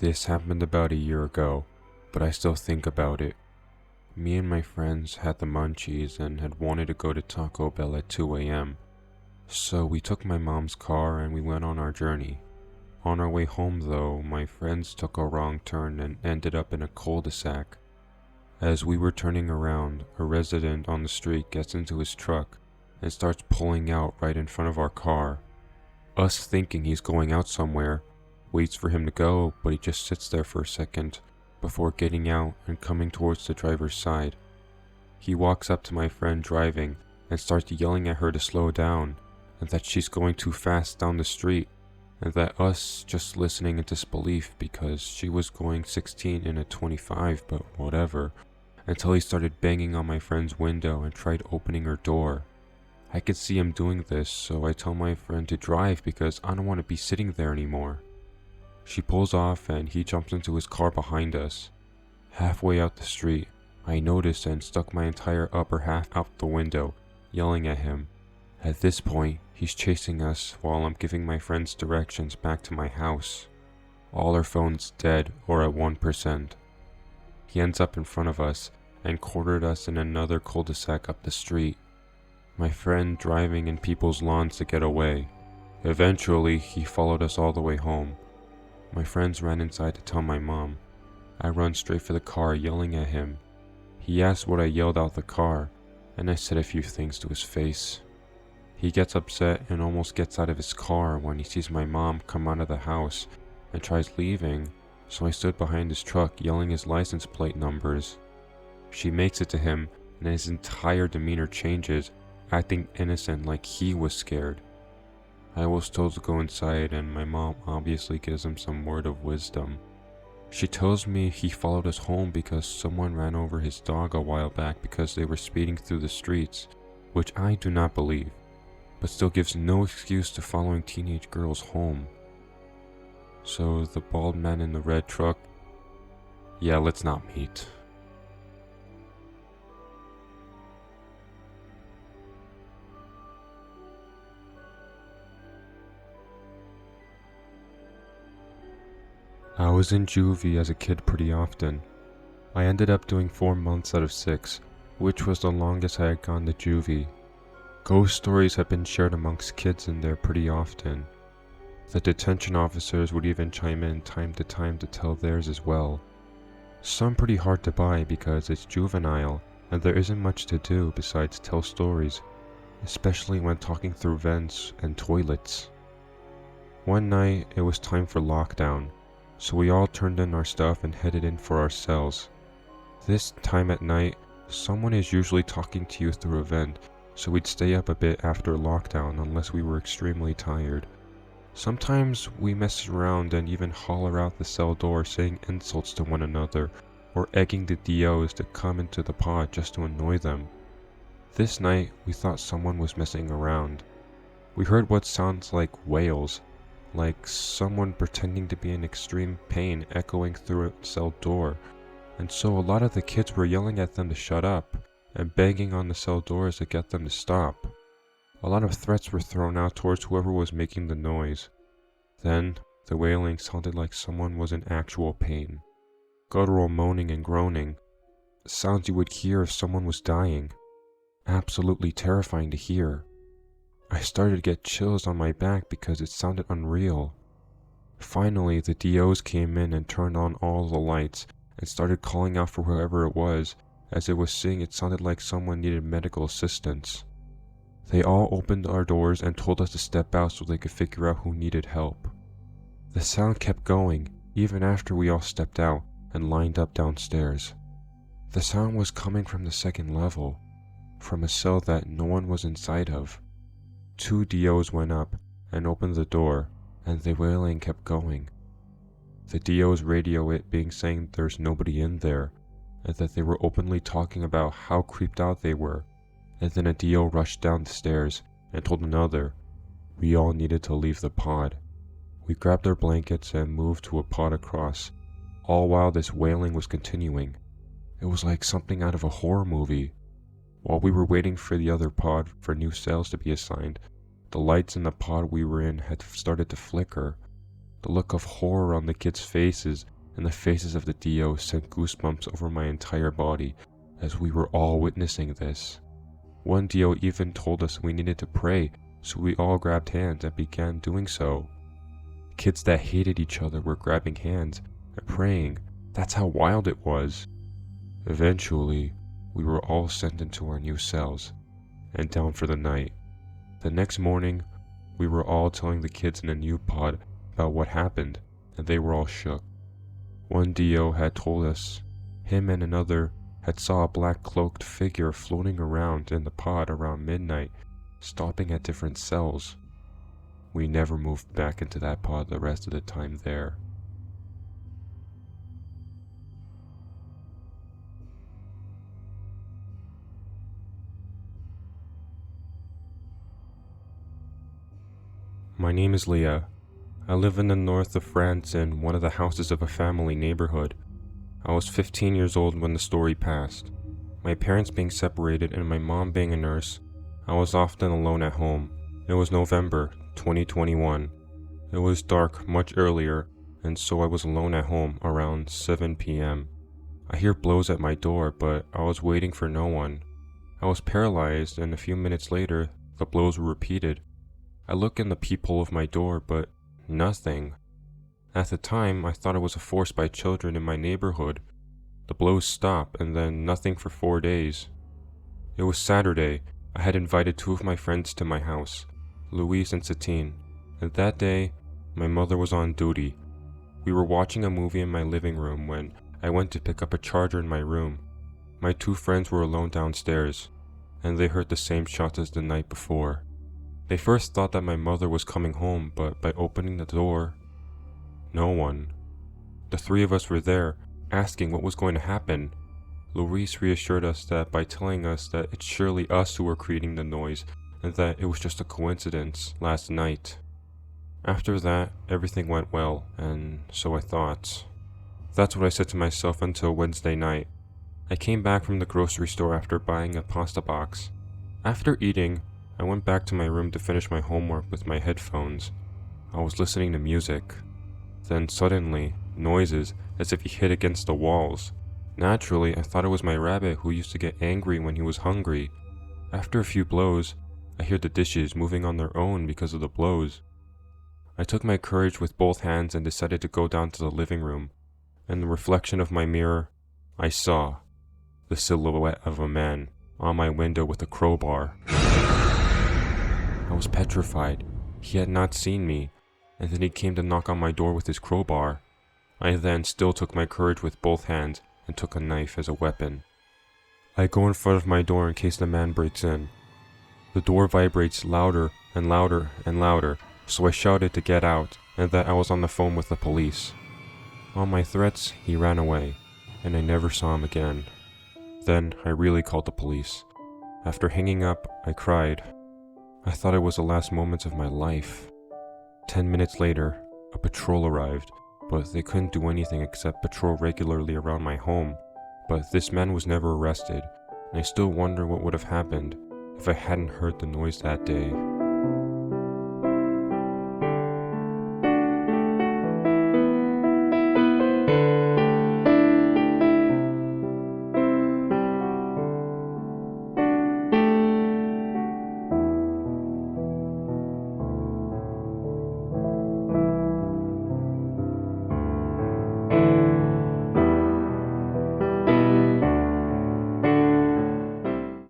This happened about a year ago, but I still think about it. Me and my friends had the munchies and had wanted to go to Taco Bell at 2 a.m. So we took my mom's car and we went on our journey. On our way home though, my friends took a wrong turn and ended up in a cul-de-sac. As we were turning around, a resident on the street gets into his truck and starts pulling out right in front of our car. Us thinking he's going out somewhere, waits for him to go, but he just sits there for a second before getting out and coming towards the driver's side. He walks up to my friend driving and starts yelling at her to slow down and that she's going too fast down the street, and that us just listening in disbelief because she was going 16 in a 25, but whatever, until he started banging on my friend's window and tried opening her door. I could see him doing this, so I tell my friend to drive because I don't want to be sitting there anymore. She pulls off and he jumps into his car behind us. Halfway out the street, I noticed and stuck my entire upper half out the window, yelling at him. At this point, he's chasing us while I'm giving my friends directions back to my house. All our phones dead or at 1%. He ends up in front of us and cornered us in another cul-de-sac up the street. My friend driving in people's lawns to get away. Eventually, he followed us all the way home. My friends ran inside to tell my mom. I run straight for the car yelling at him. He asked what I yelled out the car, and I said a few things to his face. He gets upset and almost gets out of his car when he sees my mom come out of the house and tries leaving, so I stood behind his truck yelling his license plate numbers. She makes it to him and his entire demeanor changes, acting innocent like he was scared. I was told to go inside and my mom obviously gives him some word of wisdom. She tells me he followed us home because someone ran over his dog a while back because they were speeding through the streets, which I do not believe, but still gives no excuse to following teenage girls home. So the bald man in the red truck, yeah, let's not meet. I was in juvie as a kid pretty often. I ended up doing 4 months out of 6, which was the longest I had gone to juvie. Ghost stories have been shared amongst kids in there pretty often. The detention officers would even chime in time to time to tell theirs as well. Some pretty hard to buy because it's juvenile and there isn't much to do besides tell stories, especially when talking through vents and toilets. One night it was time for lockdown, so we all turned in our stuff and headed in for our cells. This time at night, someone is usually talking to you through a vent, so we'd stay up a bit after lockdown unless we were extremely tired. Sometimes we mess around and even holler out the cell door saying insults to one another or egging the DOs to come into the pod just to annoy them. This night, we thought someone was messing around. We heard what sounds like wails, like someone pretending to be in extreme pain echoing through a cell door, and so a lot of the kids were yelling at them to shut up and banging on the cell doors to get them to stop. A lot of threats were thrown out towards whoever was making the noise. Then, the wailing sounded like someone was in actual pain. Guttural moaning and groaning, sounds you would hear if someone was dying. Absolutely terrifying to hear. I started to get chills on my back because it sounded unreal. Finally, the DOs came in and turned on all the lights and started calling out for whoever it was, as it was saying it sounded like someone needed medical assistance. They all opened our doors and told us to step out so they could figure out who needed help. The sound kept going, even after we all stepped out and lined up downstairs. The sound was coming from the second level, from a cell that no one was inside of. 2 DOs went up and opened the door, and the wailing kept going. The DOs radio it being saying there's nobody in there, and that they were openly talking about how creeped out they were, and then a DO rushed down the stairs and told another we all needed to leave the pod. We grabbed our blankets and moved to a pod across, all while this wailing was continuing. It was like something out of a horror movie. While we were waiting for the other pod for new cells to be assigned, the lights in the pod we were in had started to flicker. The look of horror on the kids' faces and the faces of the DOs sent goosebumps over my entire body as we were all witnessing this. One DO even told us we needed to pray, so we all grabbed hands and began doing so. Kids that hated each other were grabbing hands and praying. That's how wild it was. Eventually, we were all sent into our new cells and down for the night. The next morning, we were all telling the kids in the new pod about what happened, and they were all shook. One DO had told us him and another had saw a black cloaked figure floating around in the pod around midnight, stopping at different cells. We never moved back into that pod the rest of the time there. My name is Leah. I live in the north of France in one of the houses of a family neighborhood. I was 15 years old when the story passed. My parents being separated and my mom being a nurse, I was often alone at home. It was November 2021. It was dark much earlier, and so I was alone at home around 7 p.m. I hear blows at my door, but I was waiting for no one. I was paralyzed, and a few minutes later, the blows were repeated. I look in the peephole of my door, but nothing. At the time, I thought it was a force by children in my neighborhood. The blows stopped, and then nothing for 4 days. It was Saturday. I had invited 2 of my friends to my house, Louise and Satine, and that day, my mother was on duty. We were watching a movie in my living room when I went to pick up a charger in my room. My 2 friends were alone downstairs, and they heard the same shots as the night before. They first thought that my mother was coming home, but by opening the door, no one. The 3 of us were there, asking what was going to happen. Louise reassured us that by telling us that it's surely us who were creating the noise, and that it was just a coincidence last night. After that, everything went well, and so I thought. That's what I said to myself until Wednesday night. I came back from the grocery store after buying a pasta box. After eating, I went back to my room to finish my homework with my headphones. I was listening to music. Then suddenly, noises as if he hit against the walls. Naturally, I thought it was my rabbit who used to get angry when he was hungry. After a few blows, I hear the dishes moving on their own because of the blows. I took my courage with both hands and decided to go down to the living room. In the reflection of my mirror, I saw the silhouette of a man on my window with a crowbar. I was petrified. He had not seen me, and then he came to knock on my door with his crowbar. I then still took my courage with both hands and took a knife as a weapon. I go in front of my door in case the man breaks in. The door vibrates louder and louder and louder, so I shouted to get out and that I was on the phone with the police. On my threats, he ran away, and I never saw him again. Then I really called the police. After hanging up, I cried. I thought it was the last moments of my life. 10 minutes later, a patrol arrived, but they couldn't do anything except patrol regularly around my home. But this man was never arrested, and I still wonder what would have happened if I hadn't heard the noise that day.